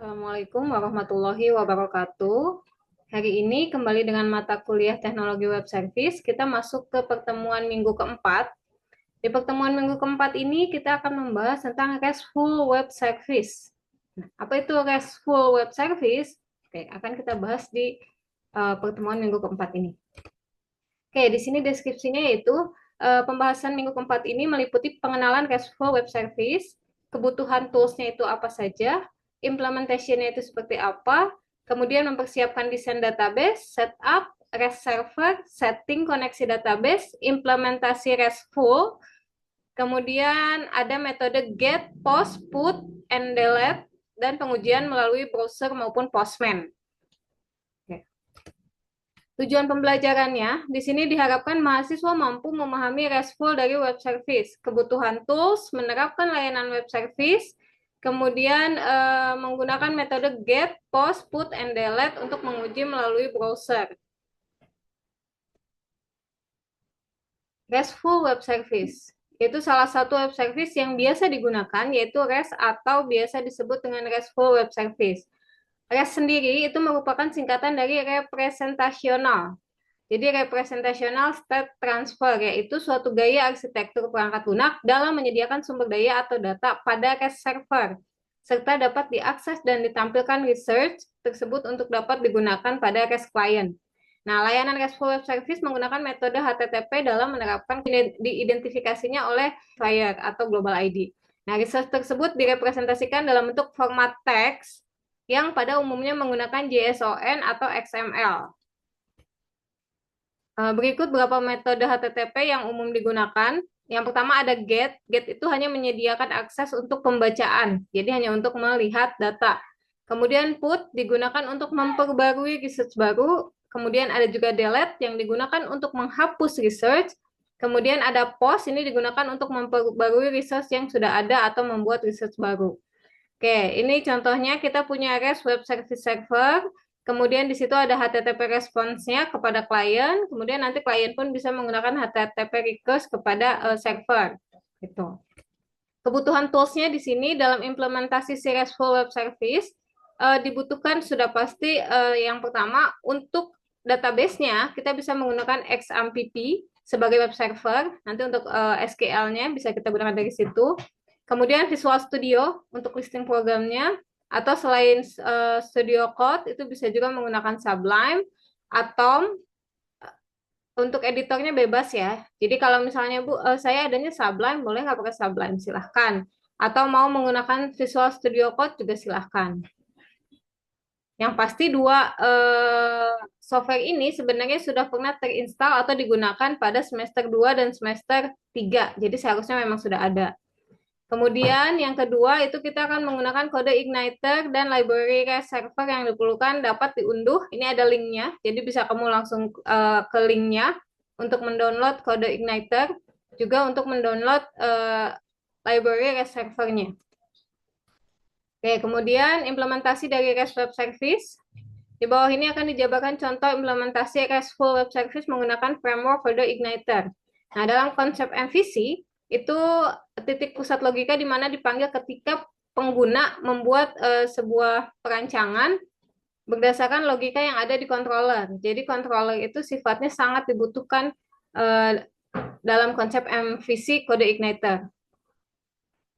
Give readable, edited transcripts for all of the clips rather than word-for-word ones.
Assalamualaikum warahmatullahi wabarakatuh. Hari ini kembali dengan mata kuliah Teknologi Web Service, kita masuk ke pertemuan minggu keempat. Di pertemuan minggu keempat ini kita akan membahas tentang RESTful Web Service. Nah, apa itu RESTful Web Service? Oke, akan kita bahas di pertemuan minggu keempat ini. Oke, di sini deskripsinya yaitu pembahasan minggu keempat ini meliputi pengenalan RESTful Web Service, kebutuhan toolsnya itu apa saja, implementation-nya itu seperti apa, kemudian mempersiapkan desain database, setup, REST server, setting koneksi database, implementasi RESTful, kemudian ada metode get, post, put, and delete, dan pengujian melalui browser maupun Postman. Tujuan pembelajarannya, di sini diharapkan mahasiswa mampu memahami RESTful dari web service, kebutuhan tools, menerapkan layanan web service, kemudian menggunakan metode get, post, put, and delete untuk menguji melalui browser. RESTful web service, itu salah satu web service yang biasa digunakan, yaitu REST atau biasa disebut dengan RESTful web service. REST sendiri itu merupakan singkatan dari representational. Jadi representational state transfer yaitu suatu gaya arsitektur perangkat lunak dalam menyediakan sumber daya atau data pada REST server serta dapat diakses dan ditampilkan research tersebut untuk dapat digunakan pada REST client. Nah, layanan RESTful Web Service menggunakan metode HTTP dalam menerapkan diidentifikasinya oleh flyer atau global ID. Nah, research tersebut direpresentasikan dalam bentuk format teks yang pada umumnya menggunakan JSON atau XML. Berikut beberapa metode HTTP yang umum digunakan. Yang pertama ada GET. GET itu hanya menyediakan akses untuk pembacaan, jadi hanya untuk melihat data. Kemudian PUT digunakan untuk memperbarui research baru. Kemudian ada juga DELETE yang digunakan untuk menghapus research. Kemudian ada POST, ini digunakan untuk memperbarui research yang sudah ada atau membuat research baru. Oke, ini contohnya kita punya REST Web Service Server. Kemudian di situ ada HTTP response-nya kepada klien, kemudian nanti klien pun bisa menggunakan HTTP request kepada server. Gitu. Kebutuhan tools-nya di sini dalam implementasi si RESTful Web Service dibutuhkan sudah pasti yang pertama untuk database-nya kita bisa menggunakan XAMPP sebagai web server. Nanti untuk SQL-nya bisa kita gunakan dari situ. Kemudian Visual Studio untuk listing programnya, atau selain Studio Code itu bisa juga menggunakan Sublime, atau untuk editornya bebas ya. Jadi kalau misalnya Bu, saya adanya Sublime, boleh nggak pakai Sublime? Silahkan. Atau mau menggunakan Visual Studio Code juga silahkan. Yang pasti dua software ini sebenarnya sudah pernah terinstall atau digunakan pada semester 2 dan semester 3. Jadi seharusnya memang sudah ada. Kemudian yang kedua itu kita akan menggunakan kode igniter dan library REST server yang diperlukan dapat diunduh. Ini ada linknya, jadi bisa kamu langsung ke linknya untuk mendownload kode igniter, juga untuk mendownload library REST servernya. Oke, kemudian implementasi dari REST Web Service. Di bawah ini akan dijabarkan contoh implementasi RESTful Web Service menggunakan framework kode igniter. Nah, dalam konsep MVC, itu titik pusat logika di mana dipanggil ketika pengguna membuat sebuah perancangan berdasarkan logika yang ada di controller. Jadi controller itu sifatnya sangat dibutuhkan dalam konsep MVC kode igniter.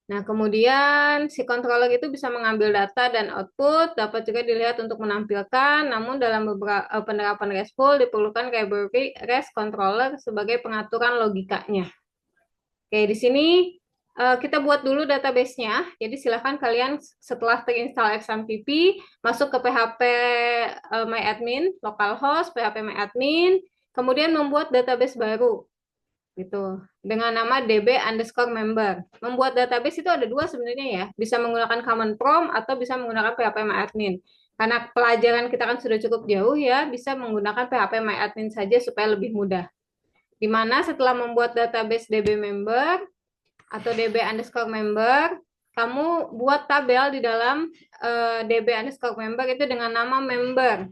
Nah, kemudian si controller itu bisa mengambil data dan output, dapat juga dilihat untuk menampilkan, namun dalam beberapa penerapan RESTful diperlukan library REST controller sebagai pengaturan logikanya. Oke, di sini kita buat dulu database-nya. Jadi silahkan kalian setelah terinstall XAMPP, masuk ke PHP MyAdmin, localhost, PHP MyAdmin, kemudian membuat database baru gitu dengan nama db_member. Membuat database itu ada dua sebenarnya ya, bisa menggunakan command prompt atau bisa menggunakan PHP MyAdmin. Karena pelajaran kita kan sudah cukup jauh ya, bisa menggunakan PHP MyAdmin saja supaya lebih mudah. Dimana setelah membuat database db_member atau db_member, kamu buat tabel di dalam db_member itu dengan nama member.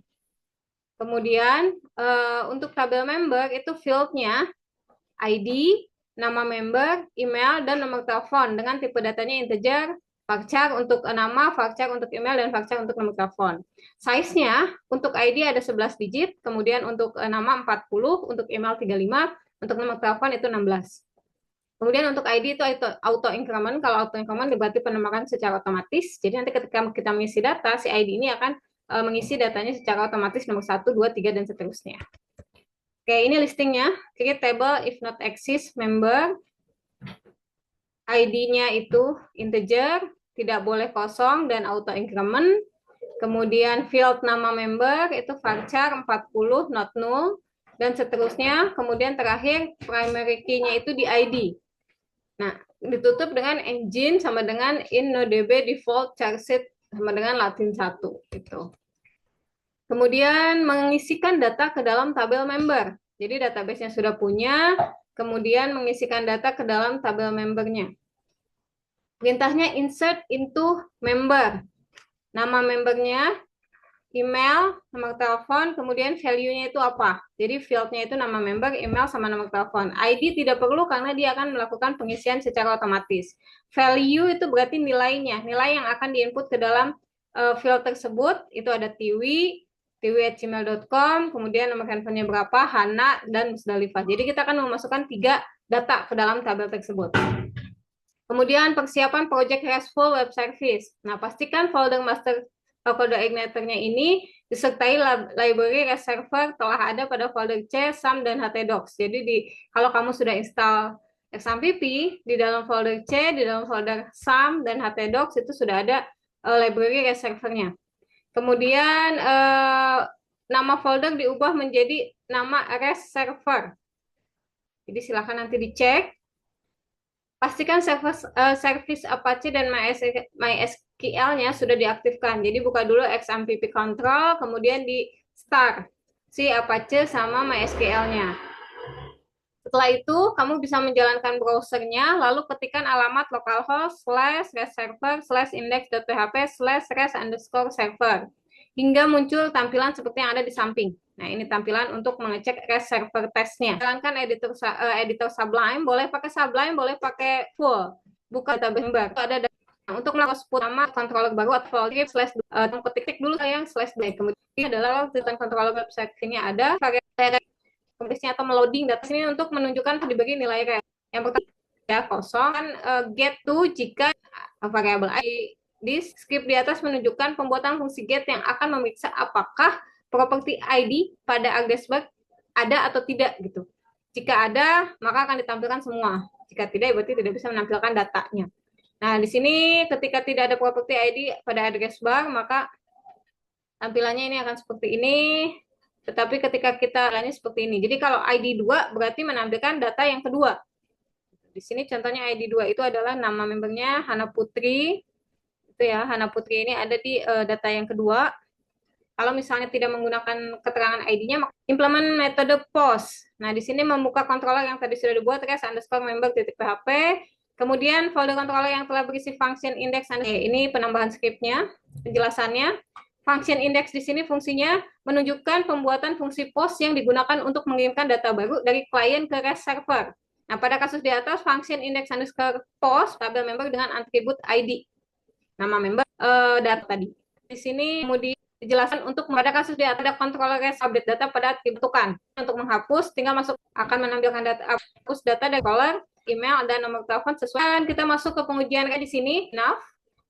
Kemudian untuk tabel member itu field-nya ID, nama member, email, dan nomor telepon dengan tipe datanya integer, Varchar untuk nama, varchar untuk email, dan varchar untuk nomor telepon. Size-nya untuk ID ada 11 digit, kemudian untuk nama 40, untuk email 35, untuk nomor telepon itu 16. Kemudian untuk ID itu auto increment. Kalau auto increment berarti penempatan secara otomatis. Jadi nanti ketika kita mengisi data, si ID ini akan mengisi datanya secara otomatis nomor 1, 2, 3, dan seterusnya. Oke, ini listingnya. Create table if not exist member. ID-nya itu integer, tidak boleh kosong, dan auto increment. Kemudian field nama member itu varchar 40 not null, dan seterusnya. Kemudian terakhir primary key-nya itu di ID. Nah, ditutup dengan engine sama dengan InnoDB default charset sama dengan Latin 1 gitu. Kemudian mengisikan data ke dalam tabel member. Jadi database-nya sudah punya, kemudian mengisikan data ke dalam tabel membernya. Perintahnya insert into member. Nama membernya, email, nomor telepon, kemudian value-nya itu apa. Jadi field-nya itu nama member, email, sama nomor telepon. ID tidak perlu karena dia akan melakukan pengisian secara otomatis. Value itu berarti nilainya, nilai yang akan diinput ke dalam field tersebut. Itu ada tiwi@gmail.com, kemudian nomor handphonenya berapa, Hana, dan Musdalifah. Jadi kita akan memasukkan 3 data ke dalam tabel tersebut. Kemudian persiapan project RESTful web service. Nah, pastikan folder master kode igniternya ini disertai library REST server telah ada pada folder C, SAM, dan htdocs. Jadi kalau kamu sudah install XAMPP, di dalam folder C, di dalam folder SAM, dan htdocs itu sudah ada library REST servernya. Kemudian nama folder diubah menjadi nama REST server. Jadi silakan nanti dicek. Pastikan service Apache dan MySQL-nya sudah diaktifkan. Jadi buka dulu XAMPP control, kemudian di start si Apache sama MySQL-nya. Setelah itu, kamu bisa menjalankan browsernya, lalu ketikkan alamat localhost /rest-server/index.php/rest_server hingga muncul tampilan seperti yang ada di samping. Nah, ini tampilan untuk mengecek REST server testnya. Jalankan editor Sublime, boleh pakai Sublime, boleh pakai full. Buka database member. Ada untuk melakukan nama controller baru atau folder ketik dulu yang /d. Kemudian adalah tentang controller website ini ada variabelnya atau meloading data ini untuk menunjukkan dibagi nilai REST. Yang pertama ya kosong, get to jika variabel ID di script di atas menunjukkan pembuatan fungsi get yang akan memeriksa apakah properti ID pada address-bar ada atau tidak gitu. Jika ada, maka akan ditampilkan semua. Jika tidak, berarti tidak bisa menampilkan datanya. Nah, di sini ketika tidak ada properti ID pada address-bar, maka tampilannya ini akan seperti ini. Tetapi ketika kita lainnya seperti ini. Jadi kalau ID 2 berarti menampilkan data yang kedua. Di sini contohnya ID 2 itu adalah nama membernya Hana Putri. Itu ya, Hana Putri ini ada di data yang kedua. Kalau misalnya tidak menggunakan keterangan ID-nya, implement metode post. Nah, di sini membuka controller yang tadi sudah dibuat, rest_member.php. Kemudian folder controller yang telah berisi function index. Ini penambahan script-nya, penjelasannya. Function index di sini fungsinya menunjukkan pembuatan fungsi post yang digunakan untuk mengirimkan data baru dari klien ke REST server. Nah, pada kasus di atas, function index underscore post tabel member dengan atribut ID. Nama member data tadi. Di sini kemudian dijelaskan untuk pada kasus di atas ada controller REST update data pada atribut kan. Untuk menghapus, tinggal masuk akan menampilkan data hapus data dari caller, email, dan nomor telepon sesuai. Dan kita masuk ke pengujian di sini. Enough.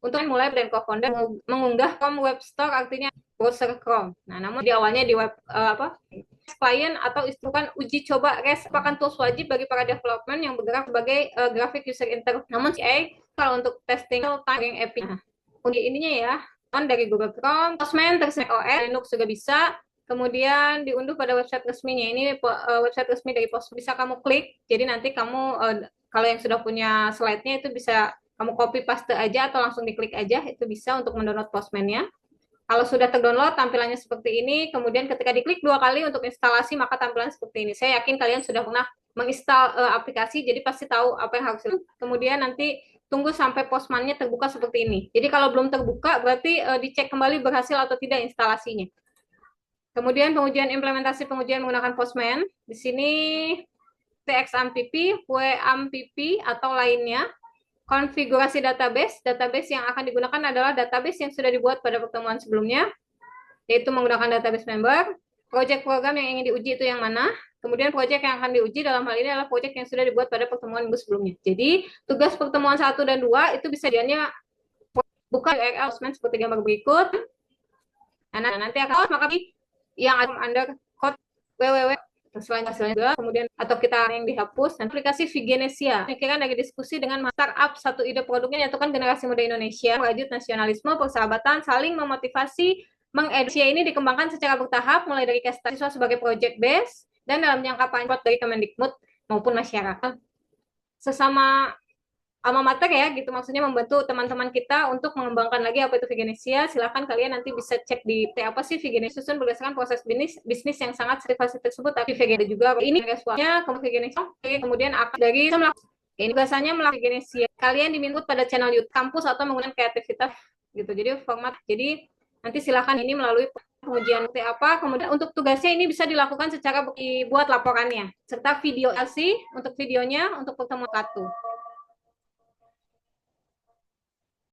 Untuk mulai dan co-founder mengunggah Chrome Web Store artinya browser Chrome. Nah, namun di awalnya di web klien atau istilah uji coba REST merupakan tools wajib bagi para development yang bergerak sebagai graphic user interface. Namun kalau untuk testing time API. Nah, uji ininya ya, dari Google Chrome, Postman, terus OS, Linux juga bisa. Kemudian diunduh pada website resminya. Ini website resmi dari Postman. Bisa kamu klik. Jadi nanti kamu kalau yang sudah punya slide-nya itu bisa kamu copy paste aja atau langsung diklik aja, itu bisa untuk mendownload Postman-nya. Kalau sudah terdownload, tampilannya seperti ini. Kemudian ketika diklik 2 kali untuk instalasi, maka tampilannya seperti ini. Saya yakin kalian sudah pernah menginstal aplikasi, jadi pasti tahu apa yang harus dilakukan. Kemudian nanti tunggu sampai Postman-nya terbuka seperti ini. Jadi kalau belum terbuka, berarti dicek kembali berhasil atau tidak instalasinya. Kemudian pengujian implementasi pengujian menggunakan Postman. Di sini XAMPP, WAMPP, atau lainnya. Konfigurasi database yang akan digunakan adalah database yang sudah dibuat pada pertemuan sebelumnya, yaitu menggunakan database member. Project program yang ingin diuji itu yang mana? Kemudian project yang akan diuji dalam hal ini adalah project yang sudah dibuat pada pertemuan minggu sebelumnya. Jadi, tugas pertemuan 1 dan 2 itu bisa dianya bukan URL seperti gambar berikut. Nah, nanti akan maka yang ada under code www selanjutnya kemudian atau kita yang dihapus dan aplikasi Vigenesia. Ini kan lagi diskusi dengan startup satu ide produknya menyatukan generasi muda Indonesia, merajut nasionalisme, persahabatan, saling memotivasi, mengedukasi ini dikembangkan secara bertahap mulai dari siswa sebagai project base dan dalam jangka panjang dari Kemendikbud maupun masyarakat. Sesama alma mater ya, gitu maksudnya membantu teman-teman kita untuk mengembangkan lagi apa itu Vigenesia. Silakan kalian nanti bisa cek di apa sih Vigenesia susun berdasarkan proses bisnis yang sangat sertifikasi tersebut. Tapi Vigenesia juga ini responnya Vigenesia kemudian akan dari ini biasanya melakukan Vigenesia. Kalian diminta pada channel YouTube kampus atau menggunakan kreativitas gitu. Jadi format jadi nanti silakan ini melalui pengujian apa, kemudian untuk tugasnya ini bisa dilakukan secara buat laporannya serta video untuk videonya untuk pertemuan kartu.